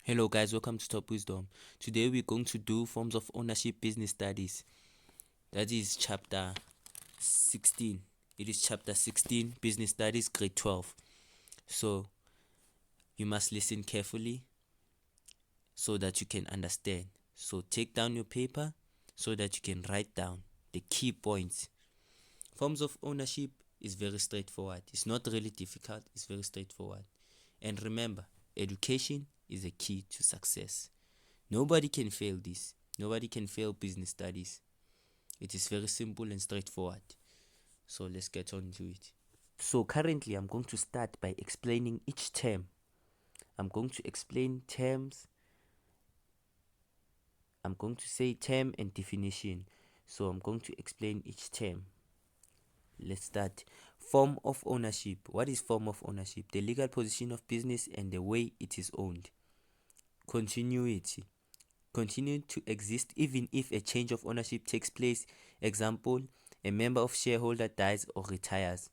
Hello guys, welcome to Top Wisdom. Today we're going to do forms of ownership business studies. That is chapter 16. It is chapter 16 business studies grade 12. So you must listen carefully so that you can understand. So take down your paper so that you can write down the key points. Forms of ownership is very straightforward. It's not really difficult, it's very straightforward. And remember, education is a key to success. Nobody can fail this. Nobody can fail business studies. It is very simple and straightforward. So let's get on to it. So currently I'm going to start by explaining each term. I'm going to explain terms. I'm going to say term and definition. So I'm going to explain each term. Let's start. Form of ownership. What is form of ownership? The legal position of business and the way it is owned. Continuity. Continue to exist even if a change of ownership takes place. Example, a member of shareholder dies or retires.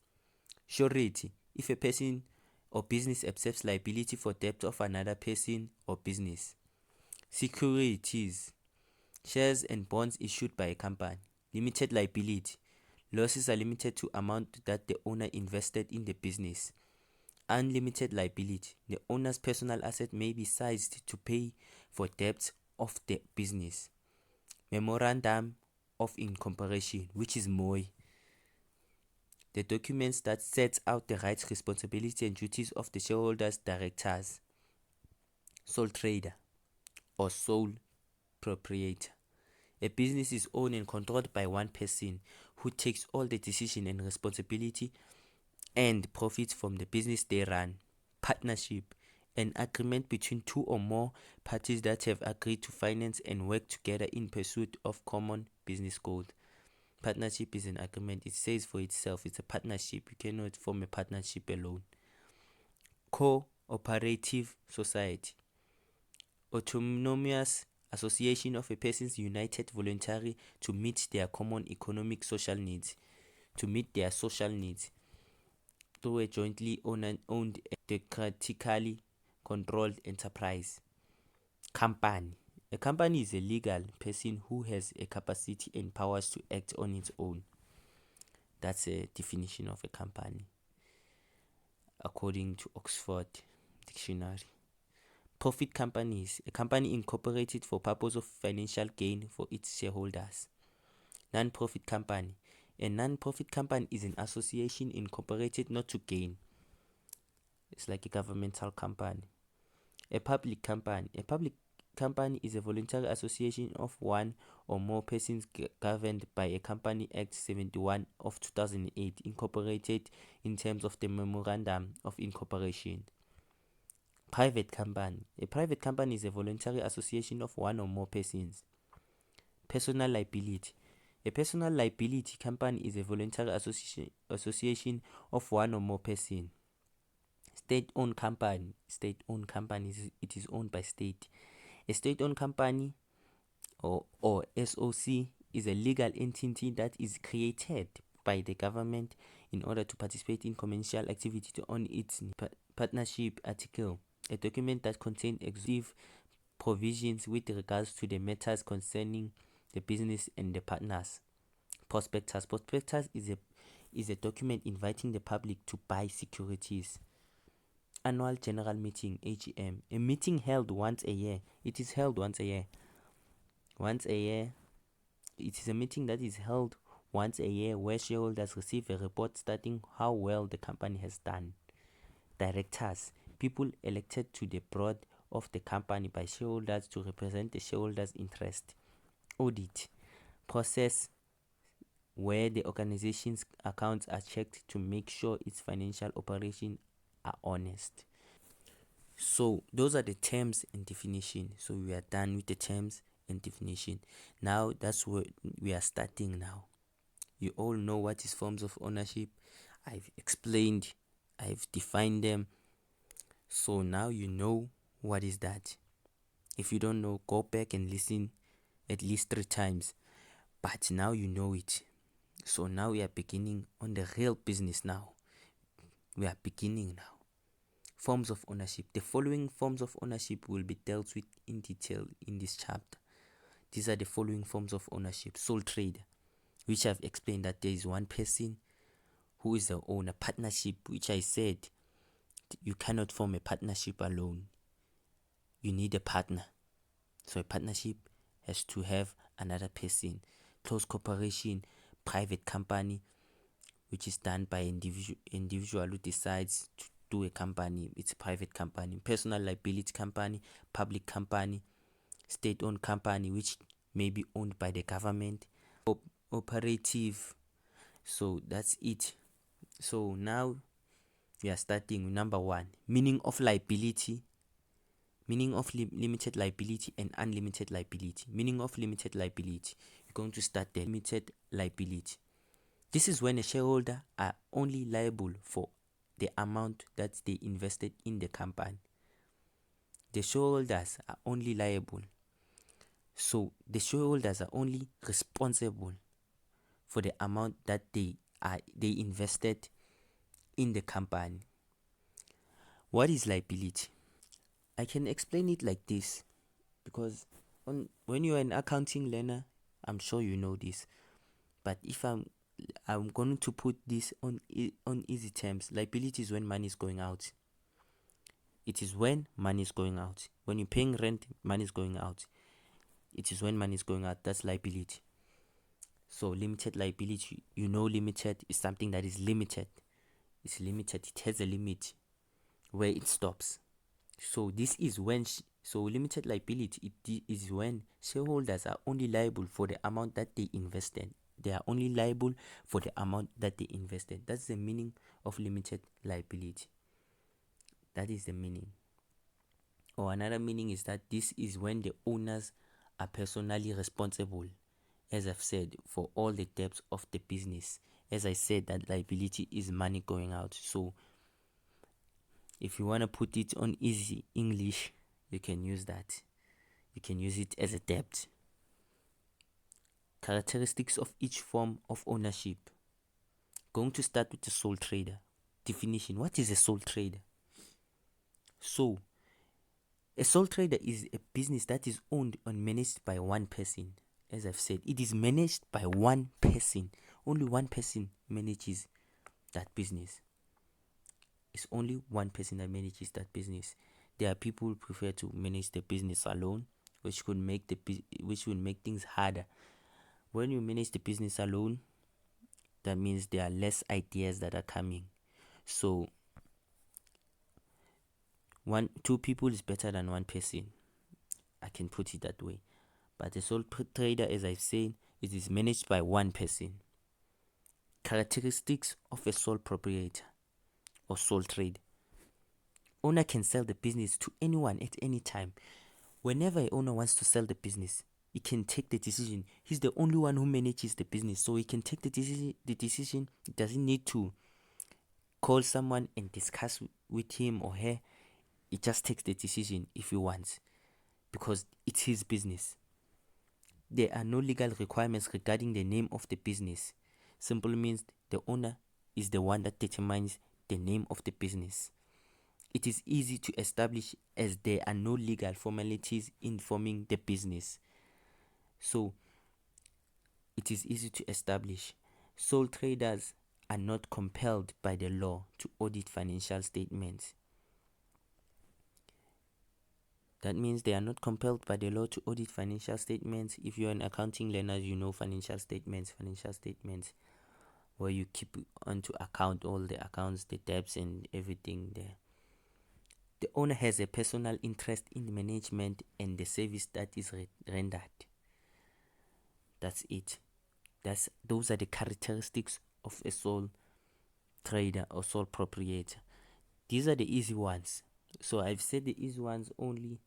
Surety, if a person or business accepts liability for debt of another person or business. Securities, shares and bonds issued by a company. Limited liability, losses are limited to amount that the owner invested in the business. Unlimited liability, the owner's personal asset may be seized to pay for debts of the business. Memorandum of Incorporation, which is MOI, the documents that sets out the rights, responsibilities, and duties of the shareholders, directors. Sole trader or sole proprietor. A business is owned and controlled by one person who takes all the decision and responsibility and profits from the business they run. Partnership, an agreement between two or more parties that have agreed to finance and work together in pursuit of common business goals. Partnership is an agreement. It says for itself, it's a partnership. You cannot form a partnership alone. Co-operative society, autonomous association of a persons united voluntarily to meet their common economic social needs. To meet their social needs through a jointly owned democratically controlled enterprise. Company. A company is a legal person who has a capacity and powers to act on its own. That's a definition of a company according to Oxford Dictionary. Profit companies, a company incorporated for purpose of financial gain for its shareholders. Non-profit company, a non-profit company is an association incorporated not to gain. It's like a governmental company. A public company, a public company is a voluntary association of one or more persons governed by a Company Act 71 of 2008, incorporated in terms of the Memorandum of Incorporation. Private company. A private company is a voluntary association of one or more persons. Personal liability. A personal liability company is a voluntary association of one or more persons. State-owned company. State-owned company, it is owned by state. A state-owned company or SOC is a legal entity that is created by the government in order to participate in commercial activity to own its partnership article, a document that contains exhaustive provisions with regards to the matters concerning the business and the partners. Prospectus. Prospectus is a document inviting the public to buy securities. Annual General Meeting, AGM, a meeting held once a year. It is held once a year. Once a year. It is a meeting that is held once a year where shareholders receive a report stating how well the company has done. Directors, people elected to the board of the company by shareholders to represent the shareholders' interest. Audit, process where the organization's accounts are checked to make sure its financial operations are honest. So those are the terms and definition. So we are done with the terms and definition. Now that's where we are starting now. You all know what is forms of ownership. I've explained, I've defined them. So now you know what is that. If you don't know, go back and listen at least 3 times. But now you know it. So now we are beginning on the real business now. We are beginning now. Forms of ownership. The following forms of ownership will be dealt with in detail in this chapter. These are the following forms of ownership. Sole trader, which I've explained that there is one person who is the owner. Partnership, which I said you cannot form a partnership alone. You need a partner. So a partnership has to have another person. Close corporation, private company, which is done by individual who decides to do a company. It's a private company. Personal liability company, public company, state-owned company, which may be owned by the government. Cooperative. So that's it. So now we are starting with number 1. Meaning of liability. Meaning of limited liability and unlimited liability. Meaning of limited liability. You're going to start there. Limited liability. This is when a shareholder are only liable for the amount that they invested in the company. The shareholders are only liable. So the shareholders are only responsible for the amount that they invested in the company. What is liability? I can explain it like this, because when you're an accounting learner, I'm sure you know this. But if I'm going to put this on easy terms. Liability is when money is going out. It is when money is going out. When you're paying rent, money is going out. It is when money is going out. That's liability. So limited liability, limited is something that is limited. It's limited. It has a limit where it stops. So this is when limited liability, it is when shareholders are only liable for the amount that they invested. They are only liable for the amount that they invested. That's the meaning of limited liability. That is the meaning. Or another meaning is that this is when the owners are personally responsible, as I've said, for all the debts of the business. As I said, that liability is money going out. So if you want to put it on easy English, you can use that. You can use it as a debt. Characteristics of each form of ownership. Going to start with the sole trader. Definition. What is a sole trader? So, a sole trader is a business that is owned and managed by one person. As I've said, it is managed by one person. Only one person manages that business. It's only one person that manages that business. There are people who prefer to manage the business alone, which would make things harder. When you manage the business alone, that means there are less ideas that are coming. So two people is better than one person. I can put it that way. But a sole trader, as I've said, it is managed by one person. Characteristics of a sole proprietor or sole trade. Owner can sell the business to anyone at any time. Whenever an owner wants to sell the business, he can take the decision. He's the only one who manages the business, so he can take the decision. He doesn't need to call someone and discuss with him or her. He just takes the decision if he wants, because it's his business. There are no legal requirements regarding the name of the business. Simply means the owner is the one that determines the name of the business. It is easy to establish as there are no legal formalities in forming the business. So it is easy to establish. Sole traders are not compelled by the law to audit financial statements. That means they are not compelled by the law to audit financial statements. If you're an accounting learner, you know financial statements where you keep onto account all the accounts, the debts and everything there. The owner has a personal interest in the management and the service that is rendered. That's it. Those are the characteristics of a sole trader or sole proprietor. These are the easy ones. So I've said the easy ones only,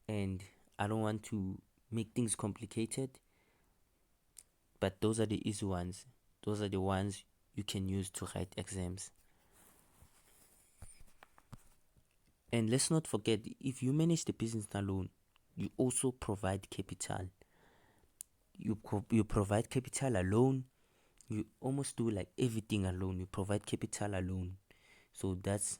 and I don't want to make things complicated, but those are the easy ones. Those are the ones you can use to write exams. And let's not forget, if you manage the business alone, you also provide capital. You provide capital alone. You almost do like everything alone. You provide capital alone. So that's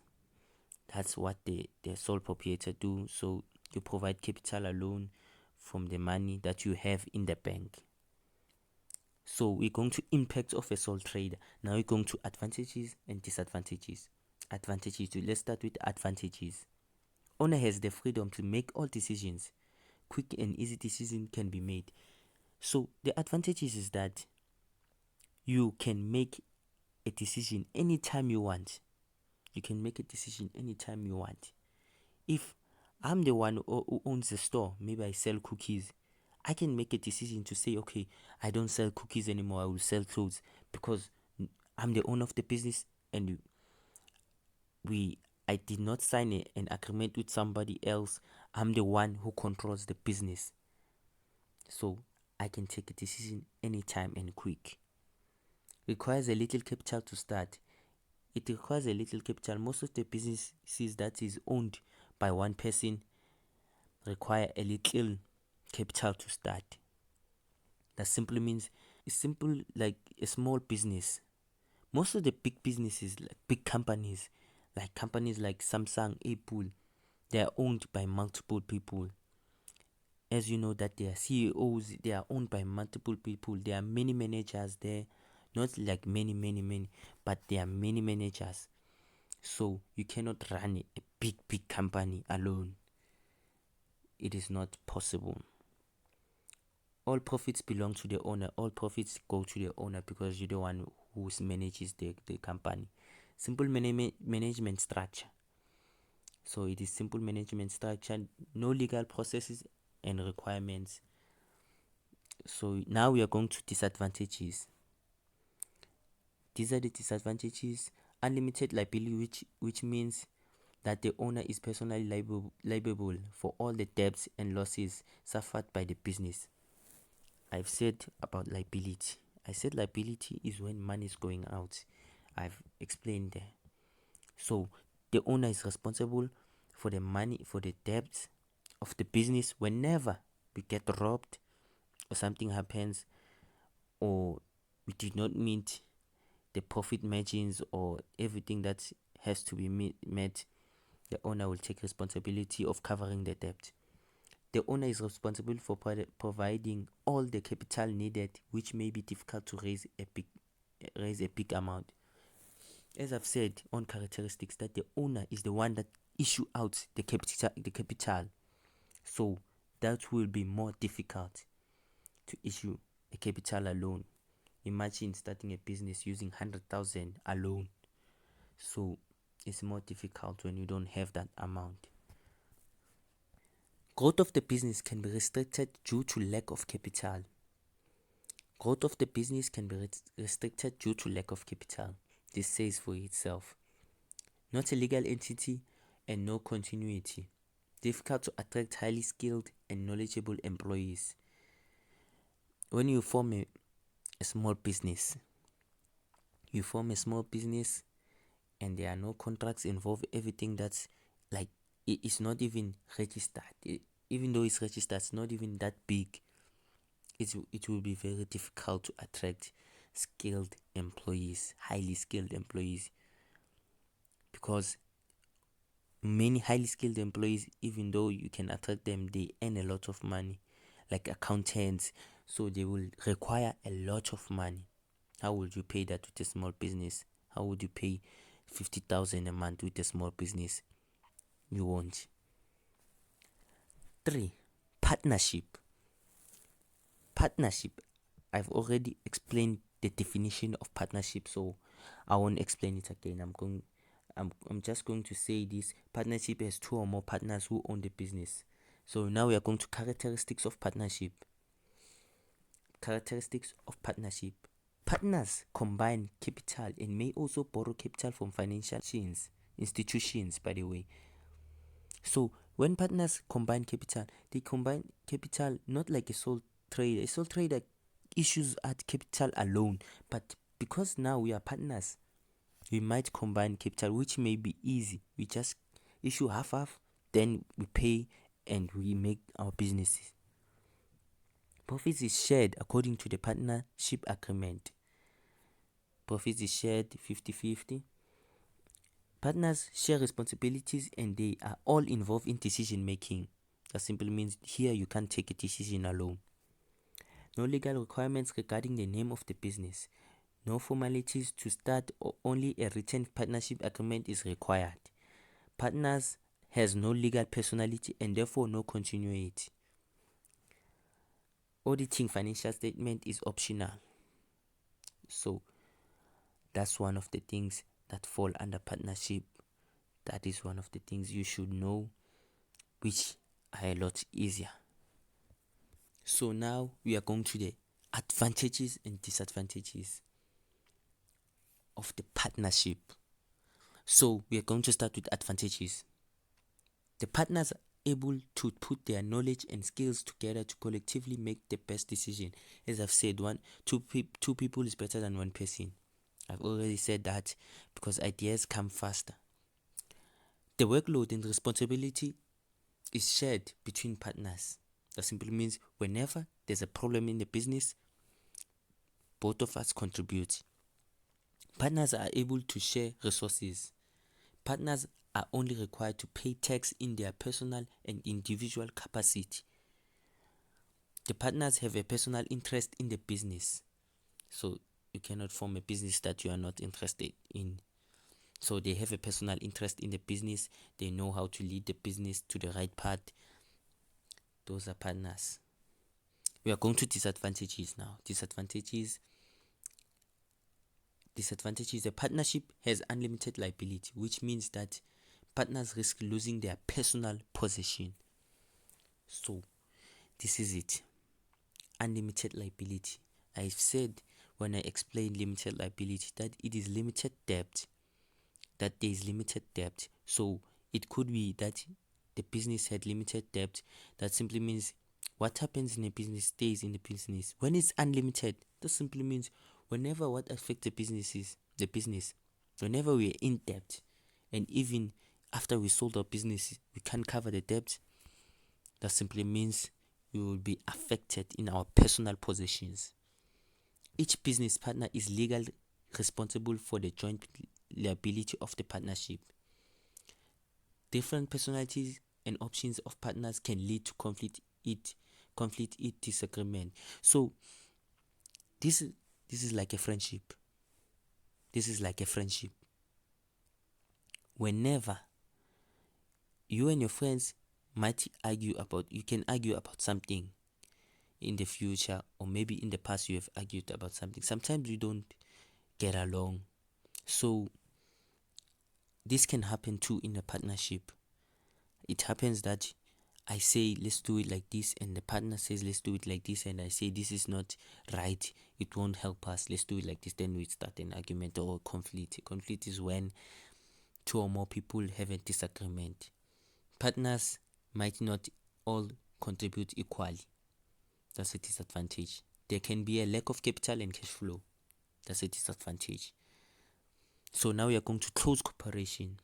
That's what the sole proprietor do. So you provide capital alone from the money that you have in the bank. So we're going to impact of a sole trader. Now we're going to advantages and disadvantages. Advantages. Let's start with advantages. Owner has the freedom to make all decisions. Quick and easy decision can be made. So the advantages is that you can make a decision anytime you want. You can make a decision anytime you want. If I'm the one who owns the store, maybe I sell cookies, I can make a decision to say, okay, I don't sell cookies anymore, I will sell clothes, because I'm the owner of the business, and I did not sign an agreement with somebody else. I'm the one who controls the business. So I can take a decision anytime and quick. Requires a little capital to start. It requires a little capital. Most of the businesses that is owned by one person require a little capital to start. That simply means it's simple like a small business. Most of the big businesses, like big companies like Samsung, Apple, they are owned by multiple people. As you know that they are CEOs, they are owned by multiple people. There are many managers there, not like many, but there are many managers. So you cannot run a big company alone. It is not possible. All profits belong to the owner. All profits go to the owner because you're the one who manages the company. Simple management structure. So it is simple management structure, no legal processes and requirements. So now we are going to disadvantages. These are the disadvantages. Unlimited liability, which means that the owner is personally liable for all the debts and losses suffered by the business. I've said about liability. I said liability is when money is going out. I've explained there. So the owner is responsible for the money, for the debts of the business whenever we get robbed or something happens, or we did not meet the profit margins or everything that has to be met. The owner will take responsibility of covering the debt. The owner is responsible for providing all the capital needed, which may be difficult to raise a big amount. As I've said on characteristics, that the owner is the one that issue out the capital. So that will be more difficult to issue a capital alone. Imagine starting a business using 100,000 alone. So it's more difficult when you don't have that amount. Growth of the business can be restricted due to lack of capital. Growth of the business can be restricted due to lack of capital. This says for itself. Not a legal entity and no continuity. Difficult to attract highly skilled and knowledgeable employees. When you form a small business, and there are no contracts involved, everything that's like, it's not even registered. Even though it's registered, it's not even that big. It will be very difficult to attract skilled employees, highly skilled employees, because many highly skilled employees, even though you can attract them, they earn a lot of money, like accountants, so they will require a lot of money. How would you pay that with a small business? How would you pay 50,000 a month with a small business? You won't. 3. Partnership. I've already explained the definition of partnership, so I won't explain it again. I'm just going to say this. Partnership has 2 or more partners who own the business. So now we are going to characteristics of partnership. Partners combine capital and may also borrow capital from financial institutions, by the way. So when partners combine capital, they combine capital not like a sole trader. A sole trader issues at capital alone, but because now we are partners, we might combine capital, which may be easy. We just issue half, then we pay and we make our businesses. Profits is shared according to the partnership agreement. Profits is shared 50-50. Partners share responsibilities and they are all involved in decision making. That simply means here you can't take a decision alone. No legal requirements regarding the name of the business. No formalities to start, or only a written partnership agreement is required. Partners has no legal personality and therefore no continuity. Auditing financial statement is optional. So that's one of the things that fall under partnership. That is one of the things you should know, which are a lot easier. So now we are going to the advantages and disadvantages of the partnership. So we are going to start with advantages. The partners are able to put their knowledge and skills together to collectively make the best decision. As I've said, two people is better than one person. I've already said that because ideas come faster. The workload and responsibility is shared between partners. That simply means whenever there's a problem in the business, both of us contribute. Partners are able to share resources. Partners are only required to pay tax in their personal and individual capacity. The partners have a personal interest in the business. So you cannot form a business that you are not interested in. So they have a personal interest in the business. They know how to lead the business to the right path. Those are partners. We are going to disadvantages now. Disadvantages. A partnership has unlimited liability, which means that partners risk losing their personal possession. So this is it. Unlimited liability. I've said when I explain limited liability that it is limited debt. That there is limited debt. So it could be that the business had limited debt. That simply means what happens in a business stays in the business. When it's unlimited, that simply means whenever what affects the business, whenever we're in debt, and even after we sold our business, we can't cover the debt, that simply means we will be affected in our personal possessions. Each business partner is legally responsible for the joint liability of the partnership. Different personalities and options of partners can lead to conflict disagreement. So this is like a friendship. This is like a friendship. Whenever you and your friends you can argue about something in the future, or maybe in the past you have argued about something. Sometimes you don't get along. So this can happen too in a partnership. It happens that I say let's do it like this, and the partner says let's do it like this, and I say this is not right, it won't help us, let's do it like this. Then we start an argument or a conflict. A conflict is when two or more people have a disagreement. Partners might not all contribute equally. That's a disadvantage. There can be a lack of capital and cash flow. That's a disadvantage. So now we are going to close cooperation.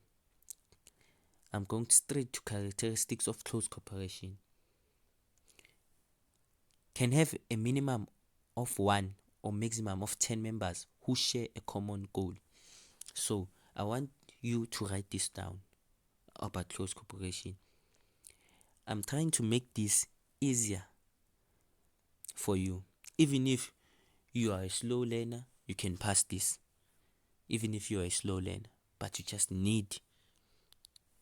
I'm going straight to characteristics of close cooperation. Can have a minimum of 1 or maximum of 10 members who share a common goal. So I want you to write this down about close cooperation. I'm trying to make this easier for you. Even if you are a slow learner, you can pass this. Even if you are a slow learner, but you just need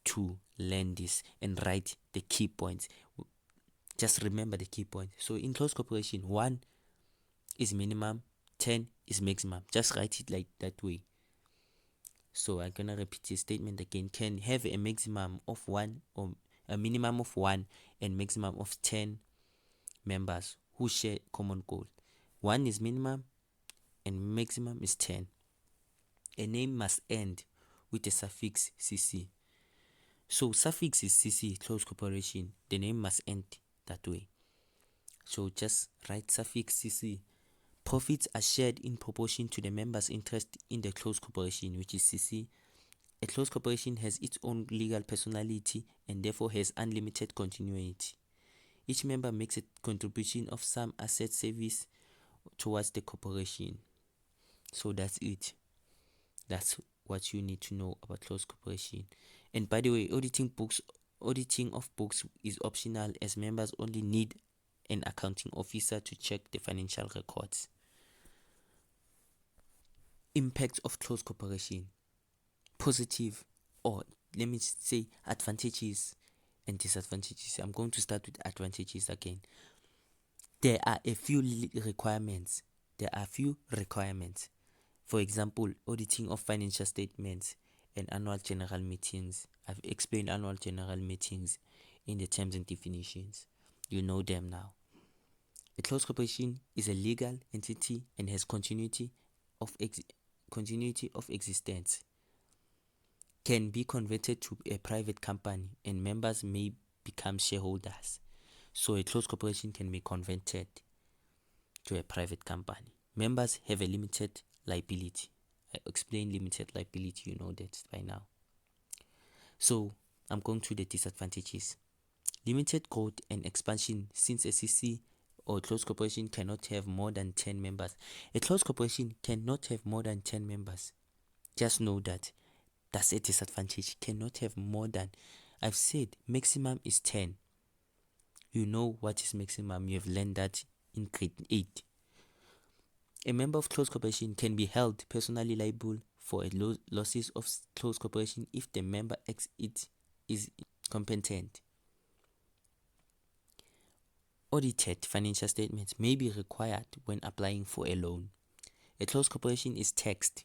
to learn this and write the key points. Just remember the key points. So in close cooperation, 1 is minimum, 10 is maximum. Just write it like that way. So I'm gonna repeat the statement again. Can have a maximum of 1 or a minimum of 1 and maximum of 10 members who share common goal. 1 is minimum and maximum is 10. A name must end with the suffix cc. So suffix is cc, close cooperation. The name must end that way. So just write suffix cc. Profits are shared in proportion to the members' interest in the close cooperation, which is cc. A close cooperation has its own legal personality and therefore has unlimited continuity. Each member makes a contribution of some asset service towards the corporation. So that's it. That's what you need to know about close corporation. And by the way, auditing of books is optional, as members only need an accounting officer to check the financial records. Impact of close corporation: positive, or let me say advantages and disadvantages. I'm going to start with advantages again. There are a few requirements. For example, auditing of financial statements and annual general meetings. I've explained annual general meetings in the terms and definitions. You know them now. A closed corporation is a legal entity and has continuity of existence. Can be converted to a private company, and members may become shareholders. So a closed corporation can be converted to a private company. Members have a limited liability. I explained limited liability, you know that by now. So I'm going to the disadvantages. Limited growth and expansion, since a CC or closed corporation cannot have more than 10 members. A closed corporation cannot have more than 10 members. Just know that. That's a disadvantage. Cannot have more than, I've said maximum is 10. You know what is maximum. You have learned that in grade 8. A member of closed corporation can be held personally liable for losses of closed corporation if the member is incompetent. Audited financial statements may be required when applying for a loan. A closed corporation is taxed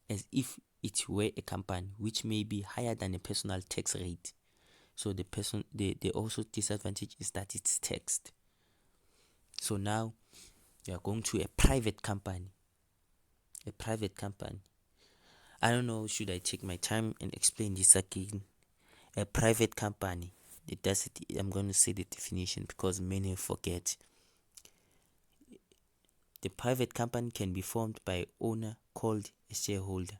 as if it were a company, which may be higher than a personal tax rate. So the also disadvantage is that it's taxed. So now we are going to a private company. A private company. I don't know, should I take my time and explain this again? A private company. I'm going to say the definition because many forget. The private company can be formed by an owner called a shareholder.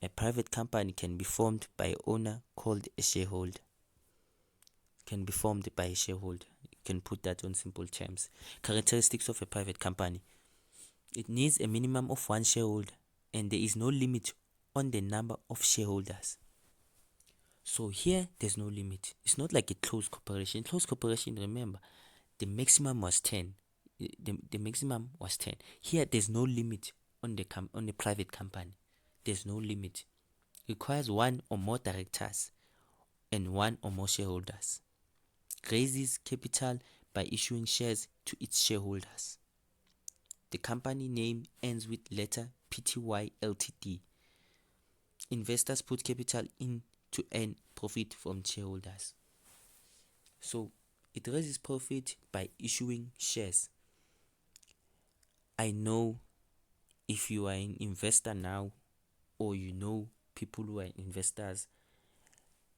A private company can be formed by an owner called a shareholder. Can be formed by a shareholder. You can put that on simple terms. Characteristics of a private company. It needs a minimum of one shareholder, and there is no limit on the number of shareholders. So here, there's no limit. It's not like a closed corporation. Closed corporation, remember, the maximum was 10. The maximum was 10. Here, there's no limit on the private company. There's no limit. Requires one or more directors and one or more shareholders. Raises capital by issuing shares to its shareholders. The company name ends with letter Pty Ltd. Investors put capital in to earn profit from shareholders. So it raises profit by issuing shares. I know if you are an investor now, or you know people who are investors,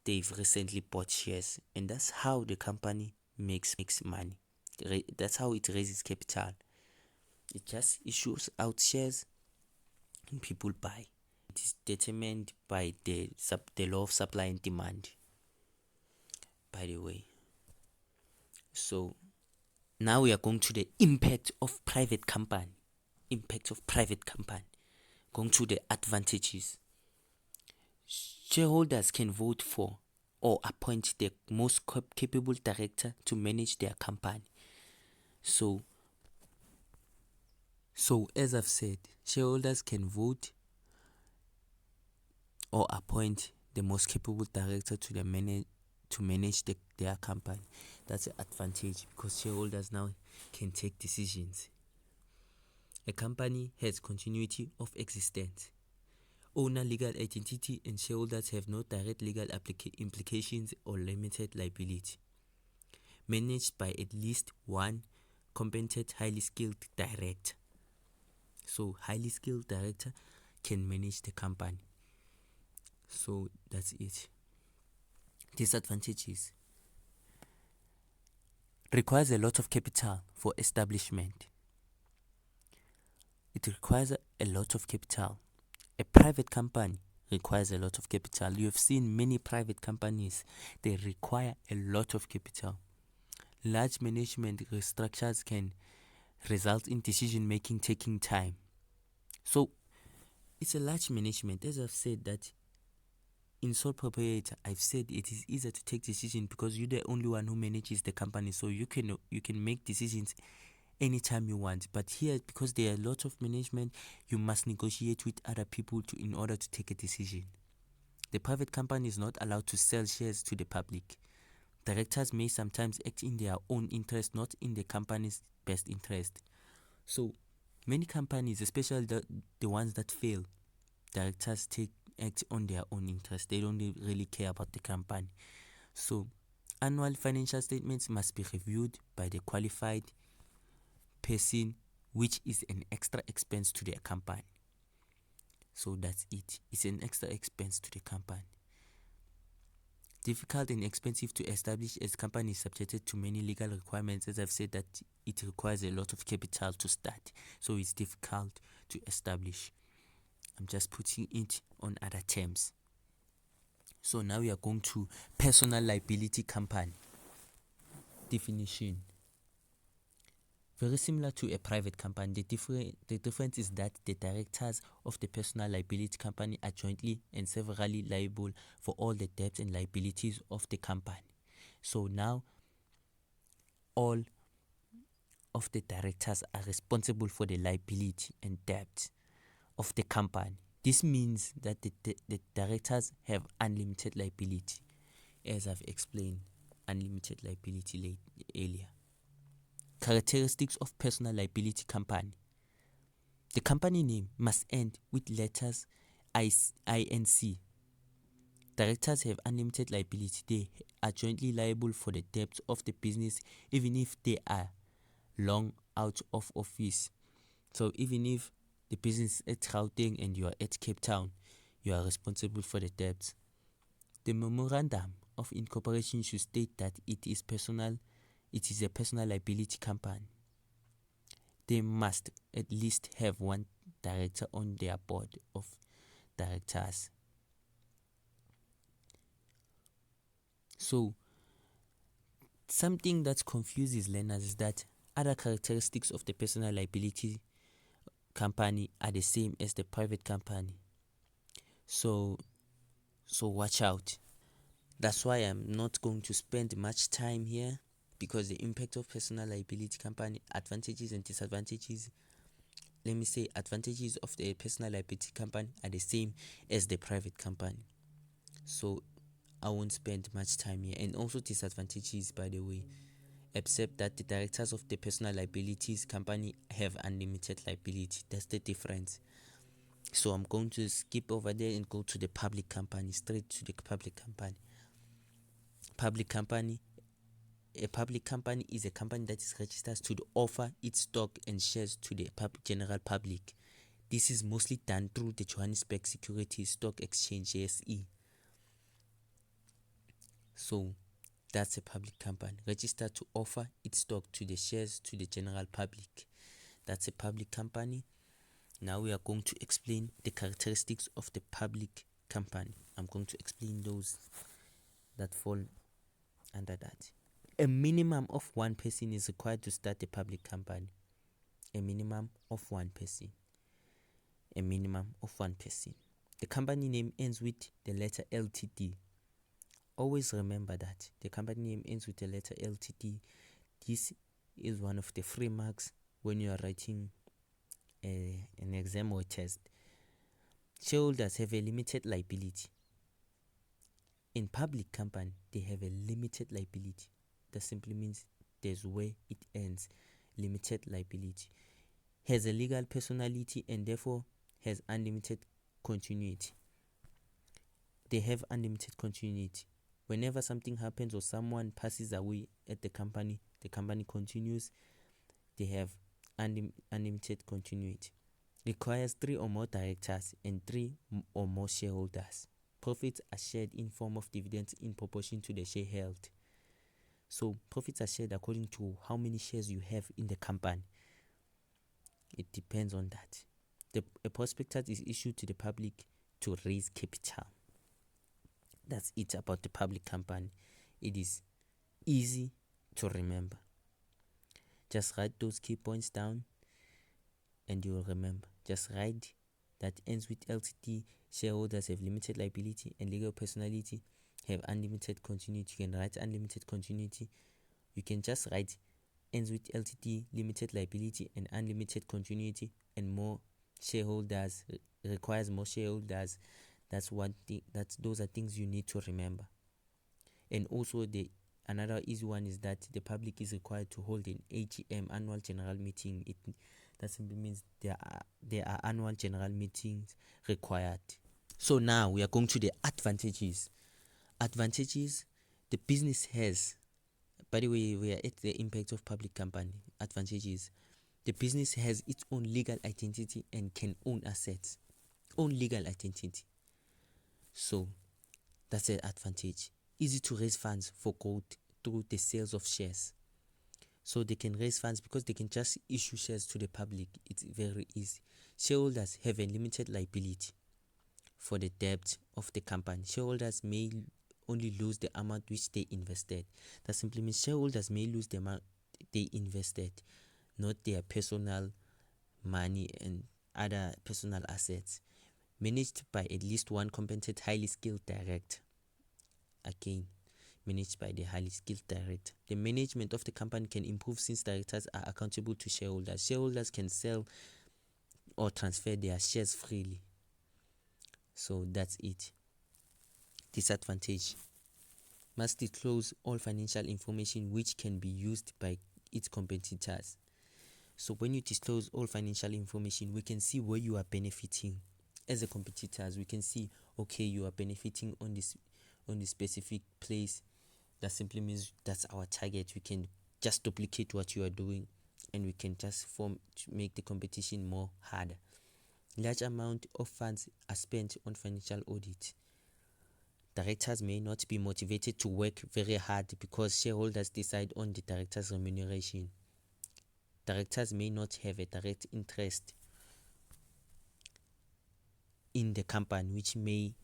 they've recently bought shares, and that's how the company makes money. That's how it raises capital. It just issues out shares and people buy. It is determined by the law of supply and demand, by the way. So now we are going to the impact of private company. Going to the advantages. Shareholders can vote for or appoint the most capable director to manage their company. So as I've said, shareholders can vote or appoint the most capable director to manage their company. That's an advantage because shareholders now can take decisions. A company has continuity of existence. Owner legal identity and shareholders have no direct legal implications or limited liability. Managed by at least one competent, highly skilled director. So highly skilled director can manage the company. So that's it. Disadvantages. Requires a lot of capital for establishment. It requires a lot of capital. A private company requires a lot of capital. You have seen many private companies, they require a lot of capital. Large management restructures can result in decision making taking time. So It's a large management. As I've said that in sole proprietor, I've said it is easier to take decisions because you're the only one who manages the company, so you can make decisions anytime you want. But here, because there are a lot of management, you must negotiate with other people in order to take a decision. The private company is not allowed to sell shares to the public. Directors may sometimes act in their own interest, not in the company's best interest. So many companies, especially the ones that fail, directors act on their own interest. They don't really care about the company. So annual financial statements must be reviewed by the qualified person, which is an extra expense to the company. So that's it. It's an extra expense to the company. Difficult and expensive to establish as company is subjected to many legal requirements. As I've said, that it requires a lot of capital to start. So it's difficult to establish. I'm just putting it on other terms. So now we are going to personal liability company. Definition. Very similar to a private company, the difference is that the directors of the personal liability company are jointly and severally liable for all the debts and liabilities of the company. So now all of the directors are responsible for the liability and debt of the company. This means that the directors have unlimited liability, as I've explained unlimited liability earlier. Characteristics of personal liability company. The company name must end with letters INC. Directors have unlimited liability. They are jointly liable for the debts of the business even if they are long out of office. So even if the business is at Gauteng and you are at Cape Town, you are responsible for the debts. The memorandum of incorporation should state that it is a personal liability company. They must at least have one director on their board of directors. So something that confuses learners is that other characteristics of the personal liability company are the same as the private company. So watch out. That's why I'm not going to spend much time here, because the impact of personal liability company, advantages and disadvantages. Let me say advantages of the personal liability company are the same as the private company. So I won't spend much time here. And also disadvantages, by the way, except that the directors of the personal liabilities company have unlimited liability. That's the difference. So I'm going to skip over there and go to the public company, straight to the public company. Public company. A public company is a company that is registered to offer its stock and shares to the general public. This is mostly done through the Johannesburg Securities Stock Exchange, JSE. So that's a public company registered to offer its stock to the shares to the general public. That's a public company. Now we are going to explain the characteristics of the public company. I'm going to explain those that fall under that. A minimum of one person is required to start a public company. A minimum of one person. A minimum of one person. The company name ends with the letter LTD. Always remember that the company name ends with the letter LTD. This is one of the free marks when you are writing an exam or test. Shareholders have a limited liability. In public company, they have a limited liability. That simply means there's where it ends. Limited liability. Has a legal personality and therefore has unlimited continuity. They have unlimited continuity. Whenever something happens or someone passes away at the company continues. They have unlimited continuity. Requires 3 or more directors and 3 or more shareholders. Profits are shared in form of dividends in proportion to the share held. So profits are shared according to how many shares you have in the company. It depends on that. A prospectus is issued to the public to raise capital. That's it about the public company. It is easy to remember. Just write those key points down and you will remember. Just write that ends with LTD shareholders have limited liability and legal personality have unlimited continuity. You can write unlimited continuity. You can just write ends with LTD, limited liability and unlimited continuity, and more shareholders requires more shareholders. That's one thing. Those are things you need to remember. And also another easy one is that the public is required to hold an AGM, annual general meeting. That simply means there are annual general meetings required. So now we are going to the advantages. The business has. By the way, we are at the impact of public company. Advantages: the business has its own legal identity and can own assets. Own legal identity. So that's an advantage. Easy to raise funds for growth through the sales of shares. So they can raise funds because they can just issue shares to the public. It's very easy. Shareholders have a limited liability for the debt of the company. Shareholders may only lose the amount which they invested. That simply means shareholders may lose the amount they invested, not their personal money and other personal assets. Managed by at least one competent, highly skilled director. Again, managed by the highly skilled director. The management of the company can improve since directors are accountable to shareholders. Shareholders can sell or transfer their shares freely. So that's it. Disadvantage: must disclose all financial information which can be used by its competitors. So when you disclose all financial information, we can see where you are benefiting. As a competitors, we can see, okay, you are benefiting on this specific place. That simply means that's our target. We can just duplicate what you are doing, and we can just make the competition more harder. Large amount of funds are spent on financial audit. Directors may not be motivated to work very hard because shareholders decide on the director's remuneration. Directors may not have a direct interest in the company,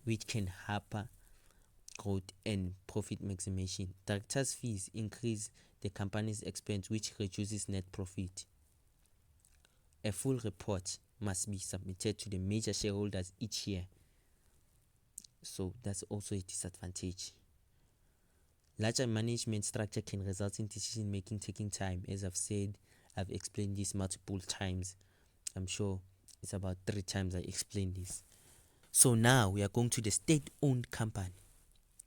which can hamper growth and profit maximization. Directors' fees increase the company's expense, which reduces net profit. A full report must be submitted to the major shareholders each year. So that's also a disadvantage. Larger management structure can result in decision making taking time. As I've explained this multiple times. I'm sure it's about 3 times I explained this. So now we are going to the state-owned company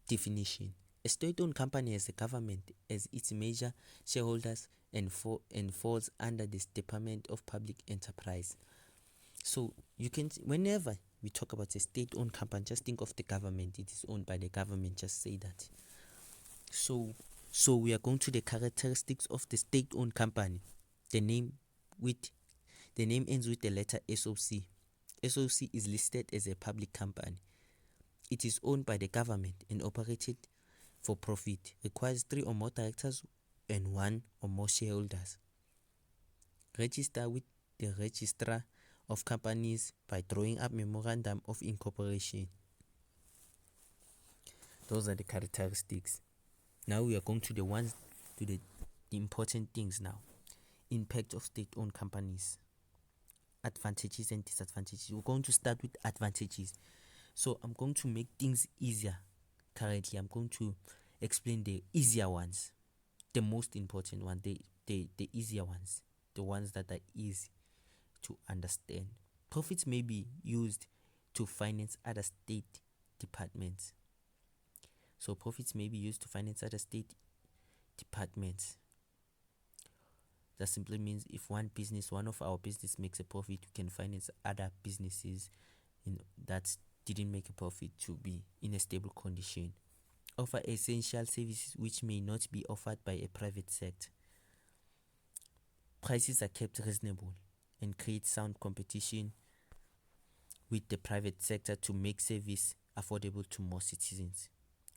definition. A state-owned company has the government as its major shareholders and falls under this Department of Public Enterprise. So you can, whenever we talk about a state-owned company, just think of the government. It is owned by the government. Just say that. So we are going to the characteristics of the state-owned company. The name ends with the letter SOC. SOC is listed as a public company. It is owned by the government and operated for profit. Requires 3 or more directors and 1 or more shareholders. Register with the registrar of companies by drawing up memorandum of incorporation. Those are the characteristics. Now we are going to the important things now. Impact of state-owned companies. Advantages and disadvantages. We're going to start with advantages. So I'm going to make things easier. Currently, I'm going to explain the easier ones, the most important one, the easier ones, the ones that are easy to understand. Profits may be used to finance other state departments. So profits may be used to finance other state departments. That simply means if one of our business makes a profit, we can finance other businesses that didn't make a profit to be in a stable condition. Offer essential services which may not be offered by a private sector. Prices are kept reasonable and create sound competition with the private sector to make service affordable to more citizens.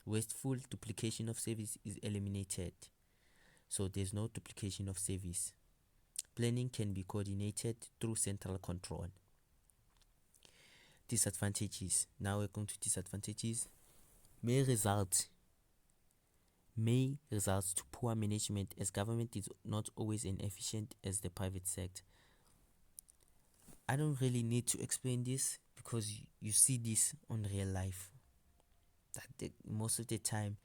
Wasteful duplication of service is eliminated. So there's no duplication of service. Planning can be coordinated through central control. Disadvantages. Now we're going to disadvantages. May result to poor management, as government is not always as efficient as the private sector. I don't really need to explain this because you see this on real life. That most of the time,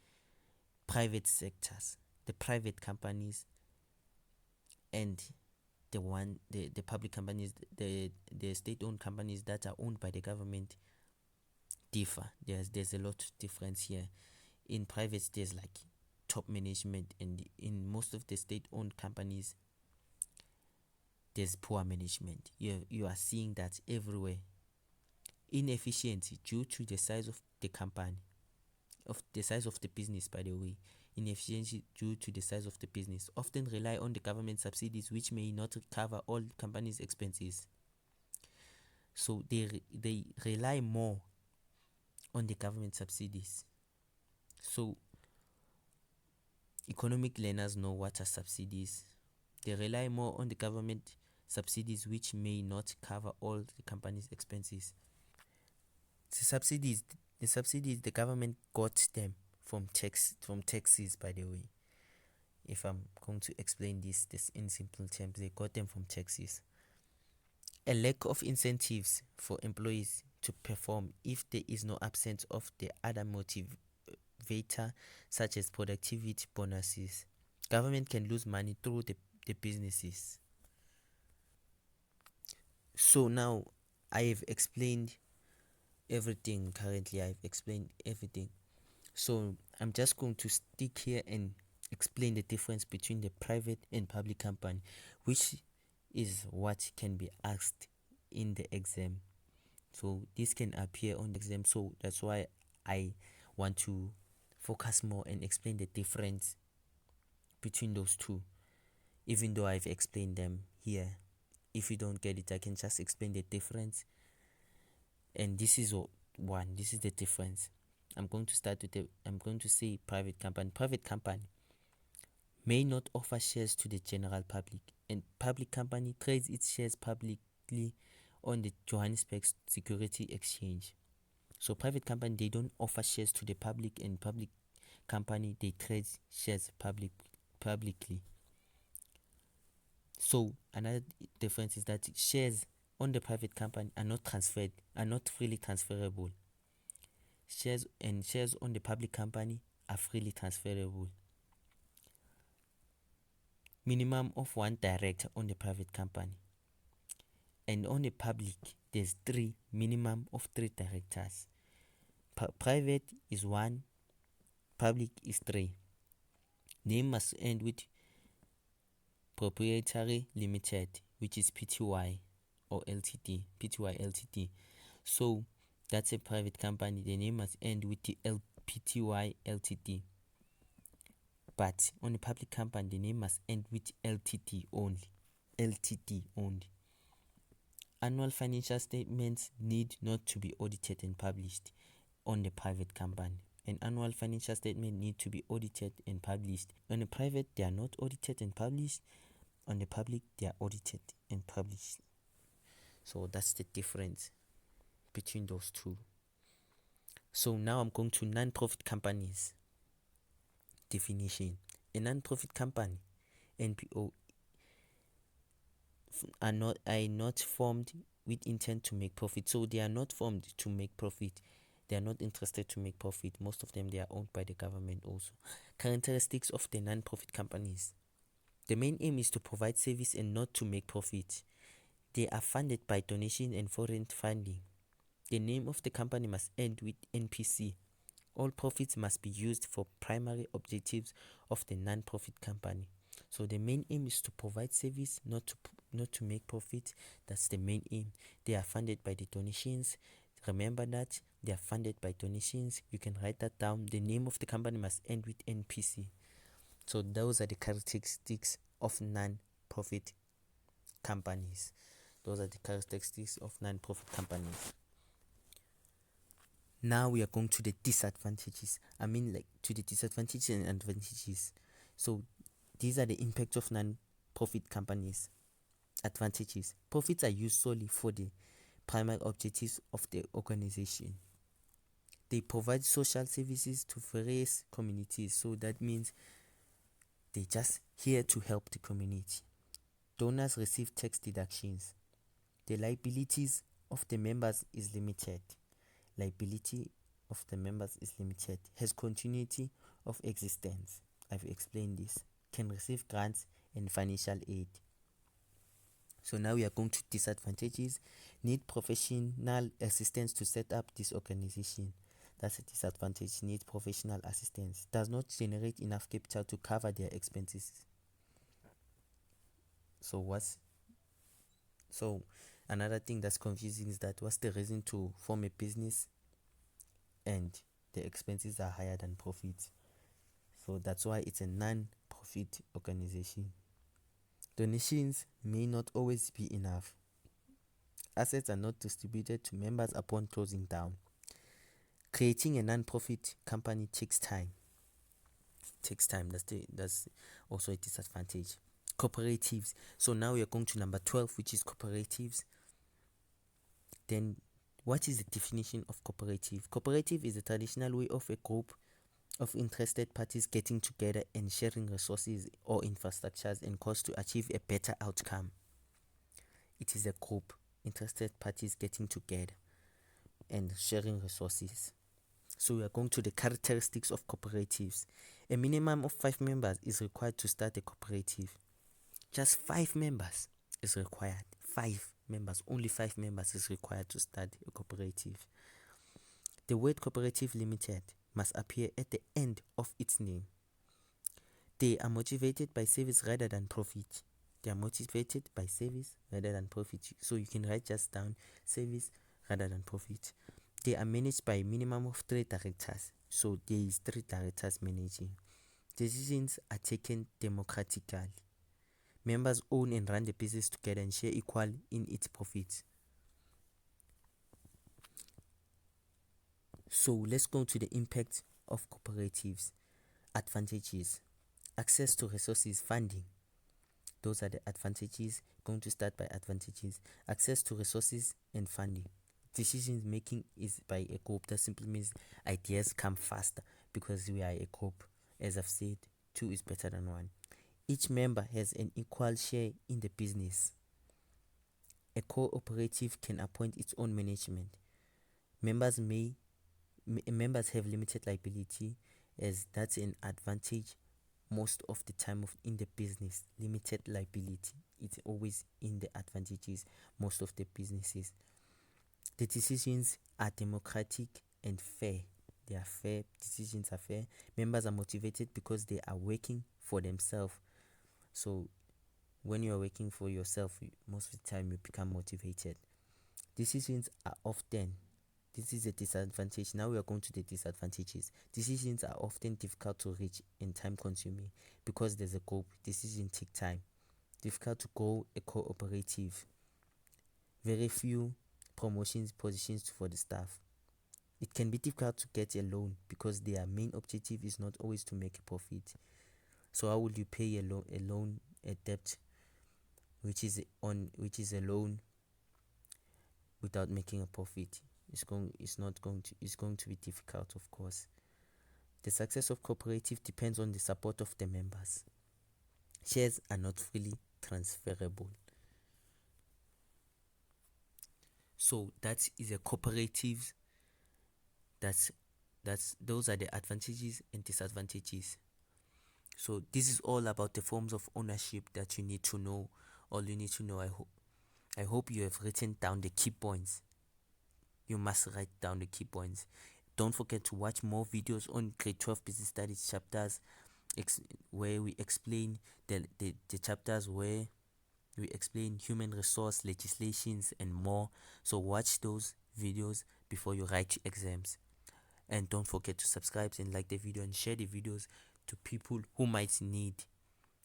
private sectors, the private companies, and the public companies, the state-owned companies that are owned by the government differ. There's a lot of difference here. In private, there's like top management, and in most of the state-owned companies, there's poor management. You are seeing that everywhere. Inefficiency due to the size of the company, of the size of the business, by the way. Inefficiency due to the size of the business. Often rely on the government subsidies, which may not cover all companies' expenses. So they rely more on the government subsidies. So economic learners know what are subsidies. They rely more on the government subsidies, which may not cover all the company's expenses. The subsidies, the government got them from taxes, by the way. If I'm going to explain this in simple terms, they got them from taxes. A lack of incentives for employees to perform if there is no absence of the other motivator, such as productivity bonuses. Government can lose money through the businesses. So now I have explained everything. Currently I've explained everything. So I'm just going to stick here and explain the difference between the private and public company, which is what can be asked in the exam. So this can appear on the exam, so that's why I want to focus more and explain the difference between those two, even though I've explained them here. If you don't get it, I can just explain the difference. And this is this is the difference. I'm going to say private company. Private company may not offer shares to the general public, and public company trades its shares publicly on the Johannesburg Security Exchange. So private company, they don't offer shares to the public, and public company, they trade shares publicly. So another difference is that shares on the private company are not freely transferable. Shares on the public company are freely transferable. Minimum of 1 director on the private company, and on the public there's minimum of 3 directors. Private is 1, public is 3. Name must end with proprietary limited, which is PTY or LTD, PTY LTD. So that's a private company. The name must end with the PTY LTD. But on a public company, the name must end with LTD only. LTD only. Annual financial statements need not to be audited and published on the private company. An annual financial statement need to be audited and published. On the private, they are not audited and published. On the public, they are audited and published. So that's the difference between those two. So now I'm going to non-profit companies. Definition. A non-profit company, NPO, are not formed with intent to make profit. So they are not formed to make profit. They are not interested to make profit. Most of them, they are owned by the government also. Characteristics of the non-profit companies. The main aim is to provide service and not to make profit. They are funded by donation and foreign funding. The name of the company must end with NPC. All profits must be used for primary objectives of the non-profit company. So the main aim is to provide service, not to make profit. That's the main aim. They are funded by the donations. Remember that they are funded by donations. You can write that down. The name of the company must end with NPC. So those are the characteristics of non-profit companies. Those are the characteristics of non-profit companies. Now we are going to the disadvantages. To the disadvantages and advantages. So these are the impact of non-profit companies. Advantages. Profits are used solely for the primary objectives of the organization. They provide social services to various communities. So that means they're just here to help the community. Donors receive tax deductions. The liabilities of the members is limited. Liability of the members is limited. Has continuity of existence. I've explained this. Can receive grants and financial aid. So now we are going to disadvantages. Need professional assistance to set up this organization. That's a disadvantage. Need professional assistance. Does not generate enough capital to cover their expenses. So another thing that's confusing is that what's the reason to form a business and the expenses are higher than profits? So that's why it's a non-profit organization. Donations may not always be enough. Assets are not distributed to members upon closing down. Creating a non-profit company takes time. That's also a disadvantage. Cooperatives. So now we are going to number 12, which is cooperatives. Then what is the definition of cooperative? Cooperative is a traditional way of a group of interested parties getting together and sharing resources or infrastructures and costs to achieve a better outcome. It is a group, interested parties getting together and sharing resources. So we are going to the characteristics of cooperatives. A minimum of 5 members is required to start a cooperative. Just 5 members is required. 5 members, only 5 members is required to start a cooperative. The word cooperative limited must appear at the end of its name. They are motivated by service rather than profit. They are motivated by service rather than profit. So you can write just down service rather than profit. They are managed by a minimum of 3 directors. So there is 3 directors managing. Decisions are taken democratically. Members own and run the business together and share equal in its profits. So let's go to the impact of cooperatives. Advantages. Access to resources, funding. Those are the advantages. Going to start by advantages. Access to resources and funding. Decision making is by a group. That simply means ideas come faster because we are a group. As I've said, 2 is better than 1. Each member has an equal share in the business. A cooperative can appoint its own management. Members have limited liability, as that's an advantage most of the time in the business. Limited liability, it's always in the advantages most of the businesses. The decisions are democratic and fair. They are fair. Decisions are fair. Members are motivated because they are working for themselves. So when you are working for yourself, most of the time you become motivated. Decisions are often, this is a disadvantage. Now we are going to the disadvantages. Decisions are often difficult to reach and time consuming because there's a group. Decisions take time. Difficult to grow a cooperative. Very few promotions positions for the staff. It can be difficult to get a loan because their main objective is not always to make a profit. So how would you pay a debt which is a loan without making a profit? It's going to be difficult, of course. The success of cooperative depends on the support of the members. Shares are not freely transferable. So that is a cooperative. Those are the advantages and disadvantages. So this is all about the forms of ownership that you need to know. All you need to know. I hope you have written down the key points. You must write down the key points. Don't forget to watch more videos on grade 12 business studies chapters where we explain the chapters where we explain human resource legislations and more. So watch those videos before you write exams. And don't forget to subscribe and like the video and share the videos to people who might need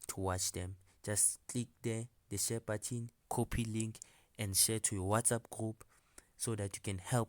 to watch them. Just click there, the share button, copy link and share to your WhatsApp group so that you can help